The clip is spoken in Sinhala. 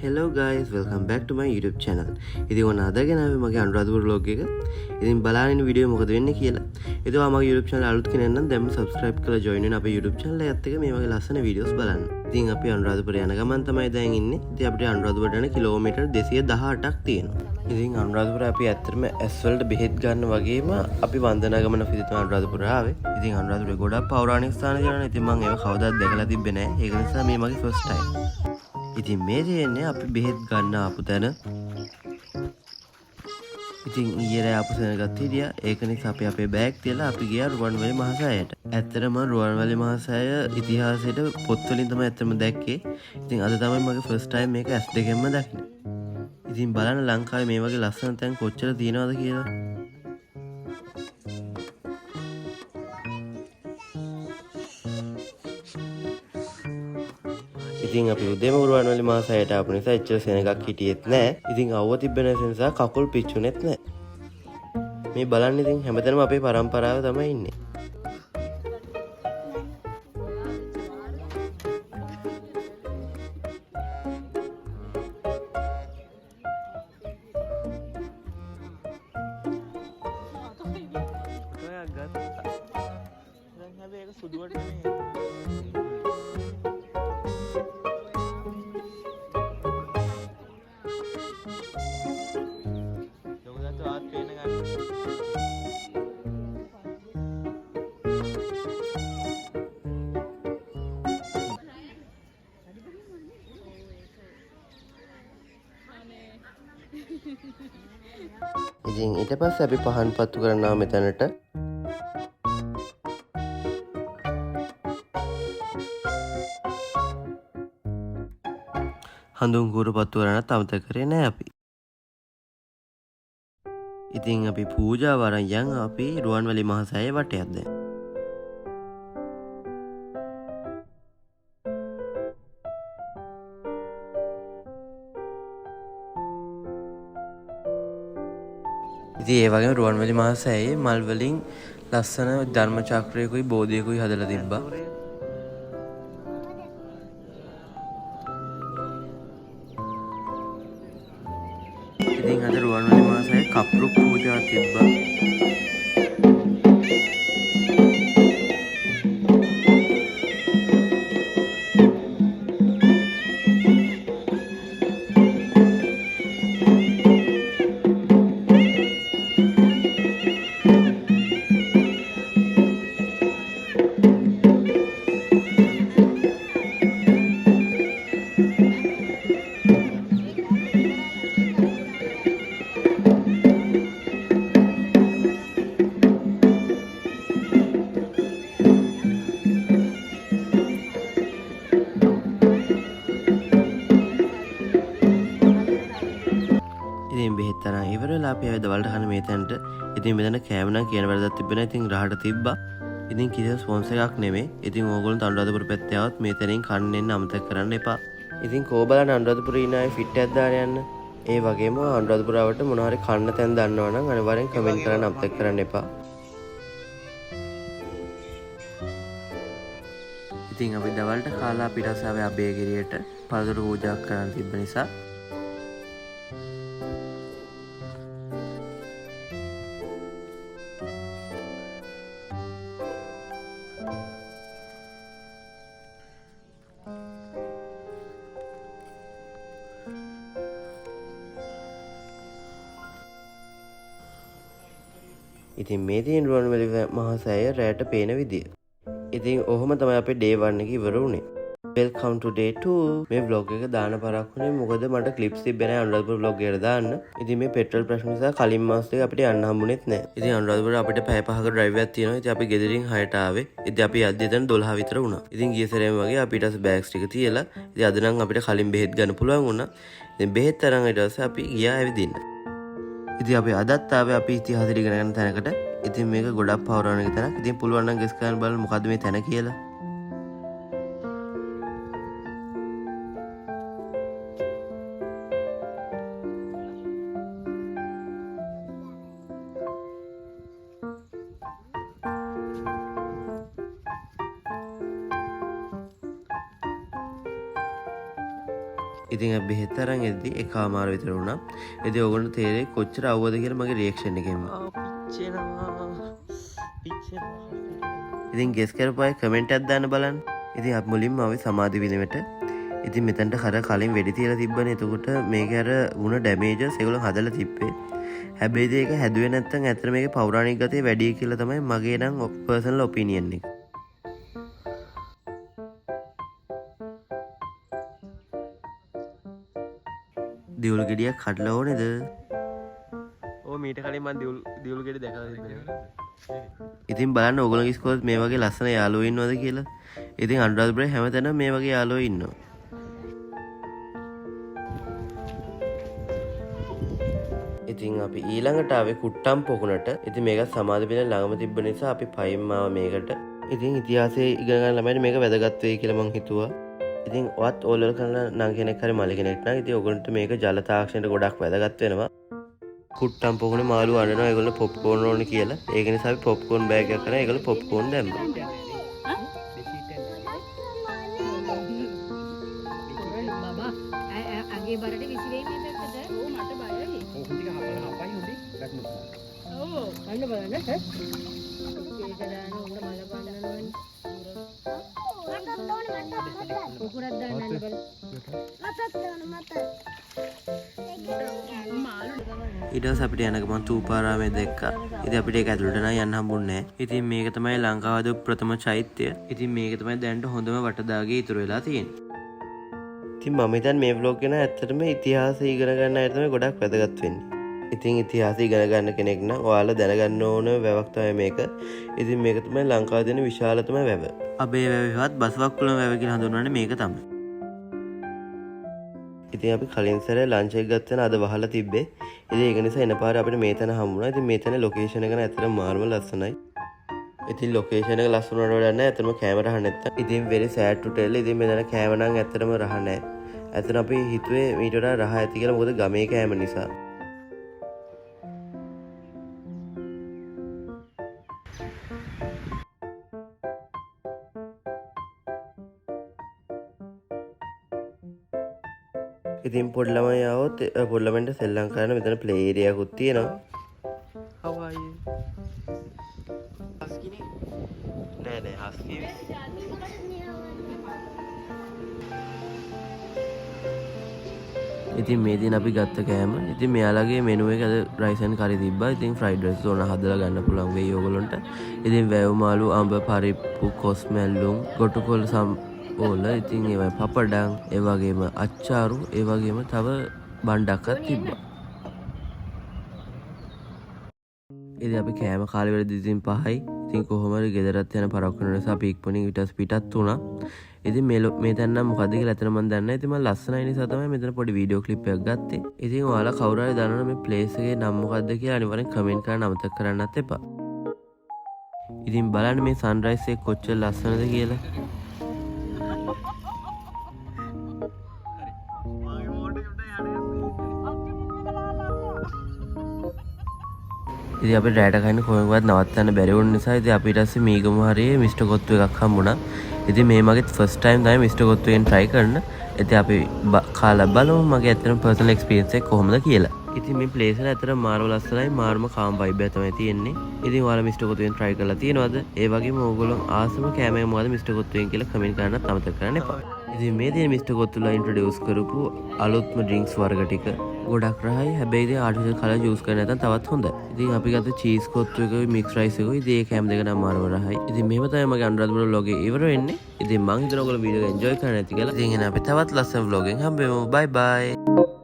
Hello guys, welcome back to my YouTube channel. ඉතින් ඔන්න අද ගෙනාවේ මගේ අනුරාධපුර vlog එක. ඉතින් බලන්න ඉන්න වීඩියෝ මොකද වෙන්නේ කියලා. ඉතින් මගේ YouTube channel අලුත් කෙනෙක් නම් දැන්ම subscribe කරලා join වෙන්න අපේ YouTube channel එකත් එක්ක මේ වගේ ලස්සන videos බලන්න. ඉතින් අපි අනුරාධපුර යන ගමන් තමයි දැන් ඉන්නේ. ඉතින් අපිට අනුරාධපුරට යන කිලෝමීටර් 218ක් තියෙනවා. ඉතින් අනුරාධපුර අපි ඇත්තටම ඇස් වලට බෙහෙත් ගන්න වගේම අපි වන්දනා ගමන පිළිතුරු තමයි අනුරාධපුර ආවේ. ඉතින් අනුරාධපුරේ ගොඩක් පෞරාණික ස්ථාන තියෙනවා. ඉතින් මම ඒවා කවදාවත් දැකලා තිබ්බේ නැහැ. ඒක නිසා මේ මගේ first time. ඉතින් මේ තියෙන්නේ අපි බෙහෙත් ගන්න ආපු තැන. ඉතින් ඊයේ ආපු සෙනගත් හිටියා. ඒක නිසා අපි අපේ බෑග් තියලා අපි ගියා රුවන්වැලි මහසෑයට. ඇත්තටම රුවන්වැලි මහසෑය ඉතිහාසයට පොත්වලින් තමයි ඇත්තම දැක්කේ. ඉතින් අද තමයි මගේ first time මේක ඇස් දෙකෙන්ම දකින්නේ. ඉතින් බලන්න ලංකාවේ මේ වගේ ලස්සන තැන් කොච්චර තියෙනවද කියලා. ඉතින් අපි උදේම රුවන්වැලි මහසෑයට ආපු නිසා එච්චර සෙනගක් හිටියෙත් නැහැ. ඉතින් අවුව තිබ්බ නැති නිසා කකුල් පිච්චුනේත් නැහැ. මේ බලන්න ඉතින් හැමතැනම අපේ පරම්පරාව තමයි ඉන්නේ. ඉතින් ඊට පස්සේ අපි පහන් පත්තු කරනවා මෙතනට. හඳුන් කූරු පත්තු කරන්නත් අමතක කරේ නැහැ අපි. ඉතින් අපි පූජාව අරන් යන් අපි රුවන්වැලි මහසෑය වටයක් දැන්. ඉතින් ඒ වගේම රුවන්වැලි මහසෑයේ මල් වලින් ලස්සන ධර්ම චක්‍රයකුයි බෝධියකුයි හදලා තිබ්බා. ඉතින් අද රුවන්වැලි මහසෑයේ කප්රුක් පූජා තිබ්බා. ඉතින් බෙහෙත් තරම් ඉවර වෙලා අපි ආයෙ දවල්ට කන මේ තැනට. ඉතින් මෙතන කෑම නම් කියන වැරද්දක් තිබ්බේ නැහැ. ඉතින් රහට තිබ්බා. ඉතින් කිසිම ස්පොන්සර් එකක් නෙමෙයි. ඉතින් ඕගොල්ලෝ අනුරාධපුර පැත්තේ ආවත් මේ තැනින් කන්න එන්න අමතක කරන්න එපා. ඉතින් කෝ බලන්න අනුරාධපුරේ ඉන්න අය ෆිට් එකක් දාලා යන්න. ඒ වගේම අනුරාධපුරාවට මොන හරි කන්න තැන් දන්නවනම් අනිවාර්යෙන් කමෙන්ට් කරන්න අමතක කරන්න එපා. ඉතින් අපි දවල්ට කාලා පිටසාවේ අබේගිරියට පළතුරු පූජා කරන්න තිබ්බ නිසා ඉතින් මේ තියෙන රුවන්වැලි මහසෑය රැට පේන විදිය. ඉතින් ඔහොම තමයි අපේ day 1 එක ඉවර වුණේ. Welcome to day 2. මේ vlog එක දාන පරක් වුණේ මොකද මට clips තිබ්බේ නැහැ අනුරාධපුර vlog එකට දාන්න. ඉතින් මේ petrol ප්‍රශ්න නිසා කලින් මාස් දෙක අපිට යන්න හම්බුනේත් නැහැ. ඉතින් අනුරාධපුර අපිට පැය 5ක drive එකක් තියෙනවා. ඉතින් අපි ගෙදරින් 6ට ආවේ. ඉතින් අපි යද්දි එතන 12 විතර වුණා. ඉතින් ගිය සැරේම වගේ අපිට bags ටික තියලා ඉතින් අද නම් අපිට කලින් බෙහෙත් ගන්න පුළුවන් වුණා. ඉතින් බෙහෙත් අරන් ඊට පස්සේ අපි ගියා ඇවිදින්න. ඉතින් අපි අදත් ආවේ අපි ඉතිහාසෙ ඉගෙන ගන්න තැනකට. ඉතින් මේක ගොඩක් පෞරාණික තැනක්. ඉතින් පුළුවන් නම් ගෙස් කරන්න බලන්න මොකද්ද මේ තැන කියලා. ඉතින් අපි බෙහෙත් අරන් එද්දි එකමාර විතර වුණා. ඉතින් ඕගොල්ලෝ තේරෙයි කොච්චර අවුවද කියලා මගේ රියැක්ෂන් එකෙන්ම. ඉතින් ගෙස් කරපුවා කමෙන්ට් එකක් දාන්න බලන්න. ඉතින් අපි මුලින්ම ආවේ සමාධි විලෙමට. ඉතින් මෙතනට කලින් වෙඩි තියලා තිබ්බනේ. එතකොට මේක අර වුණ ඩැමේජස් ඒගොල්ලෝ හදලා තිබ්බේ. හැබැයි ඒක හැදුවේ නැත්නම් ඇත්තට මේකේ පෞරාණික ගතිය වැඩි කියලා තමයි මගේ නම් පර්සනල් ඔපිනියන් එක. දියුල් ගෙඩියක් කඩලා ඕනේද? ඕ මීට කලින් මම දියුල් ගෙඩි දැකලා තිබුණා. ඉතින් බලන්න ඕගොල්ලෝගේ ස්කෝල් මේ වගේ ලස්සන යාළුවෝ ඉන්නවද කියලා. ඉතින් අනුරාධපුරේ හැමතැනම මේ වගේ යාළුවෝ ඉන්නවා. ඉතින් අපි ඊළඟට ආවේ කුට්ටම් පොකුණට. ඉතින් මේක සමාධි පිළින ළඟම තිබ්බ නිසා අපි පයින්ම ආව මේකට. ඉතින් ඉතිහාසයේ ඉගෙන ගන්න ළමයිට මේක වැදගත් වෙයි කියලා මං හිතුවා. ඉතින් ඔයත් ඕලෙවල් කරන නම් කෙනෙක් හරි මල කෙනෙක් නම් ඉතින් ඔයගොල්ලන්ට මේක ජල තාක්ෂණයට ගොඩක් වැදගත් වෙනවා. කුට්ටම් පොකුණේ මාළු අඬනවා ඒගොල්ලෝ පොප්කෝර්න් ඕනේ කියලා. ඒක නිසා අපි පොප්කෝර්න් බෑග් එකක් කරා ඒගොල්ලෝ පොප්කෝර්න් දැම්මා. අගේ බරට විසිරෙයි මේ පැත්තට. ඕ මට බයයි. ඕක ටික හපයි හොඳේ. ගන්න. ඕ අන්න බලන්න ඈ. ඒක දාන උන්න මල පන්නනවනේ. කුකුරක් දාන්න බල. මතත් දාන්න මත. ඊට පස්සේ අපිට යන ගමන් තූපාරාමේ දැක්කා. ඉතින් අපිට ඒක ඇතුළට නම් යන්න හම්බුන්නේ නැහැ. ඉතින් මේක තමයි ලංකාවේ ප්‍රථම චෛත්‍යය. ඉතින් මේක තමයි දැනට හොඳම වටදාගේ ඉතුරු වෙලා තියෙන්නේ. ඉතින් මම හිතන්නේ මේ vlog එක ඇත්තටම ඉතිහාසය ඉගෙන ගන්න අයට තමයි ගොඩක් වැදගත් වෙන්නේ. ඉතින් ඉතිහාසය ඉගෙන ගන්න කෙනෙක් නම් ඔයාලා දැනගන්න ඕන වැවක් තමයි මේක. ඉතින් මේක තමයි ලංකාවේ තියෙන විශාලතම වැව. අබේ වැවේවත් බසවක්කුළම වැව කියලා හඳුන්වන්නේ මේක තමයි. ඉතින් අපි කලින් සැරේ ලන්ච් එක ගත්තන අද වහලා තිබ්බේ. ඉතින් ඒක නිසා එන පාර අපිට මේ තැන හම්බුණා. ඉතින් මේ තැන ලොකේෂන් එක ඇත්තටම මාර්ම ලස්සනයි. ඉතින් ලොකේෂන් එක ලස්සන වුණාට වඩා නැහැ. ඇත්තටම කැමරා රහ නැත්තම්. ඉතින් very sad to tell. ඉතින් මෙතන කැම නම් ඇත්තටම රහ නැහැ. ඇත්තට අපි හිතුවේ මීට වඩා රහ ඇති කියලා. මොකද ගමේ කැම නිසා. ඉතින් පොඩි ළමයි ආවොත් පොඩි ළමයින්ට සෙල්ලම් කරන්න මෙතන ප්ලේ ඒරියා එකක් තියෙනවා. How are you? හස්කි නේ? නෑ හස්කි. ඉතින් මේ දින අපි ගත්ත කෑම. ඉතින් මෙයාලගේ මෙනු එක අද රයිස් ඇන්ඩ් කරි තිබ්බා. ඉතින් ෆ්‍රයිඩ් රයිස් ඕන හදලා ගන්න පුළුවන් වෙයි ඕගොල්ලන්ට. ඉතින් වැව් මාළු, අඹ, පරිප්පු, කොස් මැල්ලුම්, ගොටුකොල් ඕල ඉතින් ඒවයි පපඩම් ඒ වගේම අච්චාරු ඒ වගේම තව බණ්ඩක්වත් තිබ්බා. ඉතින් අපි කෑම කාලේ වෙලදී ඉතින් 5යි. ඉතින් කොහොම හරි ගෙදරත් යන පරක් වෙන නිසා අපි ඉක්මනින් පිටත් වුණා. ඉතින් මේ තැන නම් මොකද්ද කියලා අතන මම දන්නේ නැහැ. ඉතින් මම ලස්සනයි නිසා තමයි මෙතන පොඩි වීඩියෝ ක්ලිප් එකක් ගත්තේ. ඉතින් ඔයාලා කවුරු හරි දන්නවනම් මේ ප්ලේස් එකේ නම මොකද්ද කියලා අනිවාර්යෙන් කමෙන්ට් කරන්න අමතක කරන්නත් එපා. ඉතින් බලන්න මේ සන්රයිස් එක කොච්චර ලස්සනද කියලා. ඉතින් අපිට රැට කන්න කොහෙවත් නවත්තන්න බැරි වුණ නිසා ඉතින් අපි ඊට පස්සේ මීගම හරියේ මිස්ටර් කොත්තු එකක් හම්බුණා. ඉතින් මේ මගේ ෆස්ට් ටයිම් තමයි මිස්ටර් කොත්තුෙන් try කරන්න. ඉතින් අපි කාලා බලමු මගේ ඇත්තටම පර්සනල් එක්ස්පීරියන්ස් එක කොහොමද කියලා. ඉතින් මේ ප්ලේස් එක ඇත්තටම මාරම ලස්සනයි, මාරම කාම් වයිබ් එක තමයි තියෙන්නේ. ඉතින් ඔයාලා මිස්ටර් කොත්තුෙන් try කරලා තියෙනවද? ඒ වගේම ඕගොල්ලෝ ආසම කෑම එක මොකද මිස්ටර් කොත්තුෙන් කියලා කමෙන්ට් කරන්නත් අමතක කරන්න එපා. ඉතින් මේ තියෙන මිස්ටර් කොත්තුලා ඉන්ට්‍රොඩියුස් කරපු අලුත්ම ඩ්‍රින්ක්ස් වර්ග ටික ගොඩක් රහයි. හැබැයි ඉතින් ආටිෆිෂල් කලර් යූස් කරන්නේ නැත්නම් තවත් හොඳයි. ඉතින් අපි ගත්ත චීස් කොත්තු එකයි මික්ස් රයිස් එකයි ඉතින් ඒ කෑම දෙක නම් මාරම රහයි. ඉතින් මෙහෙම තමයි මගේ අනුරාධපුර vlog එක ඉවර වෙන්නේ. ඉතින් මං හිතනවා ඔයගොල්ලෝ වීඩියෝ එක එන්ජොයි කරන්න ඇති කියලා. ඉතින් එහෙනම් අපි තවත් ලස්සන vlog එකකින් හම්බෙමු. බයි බයි.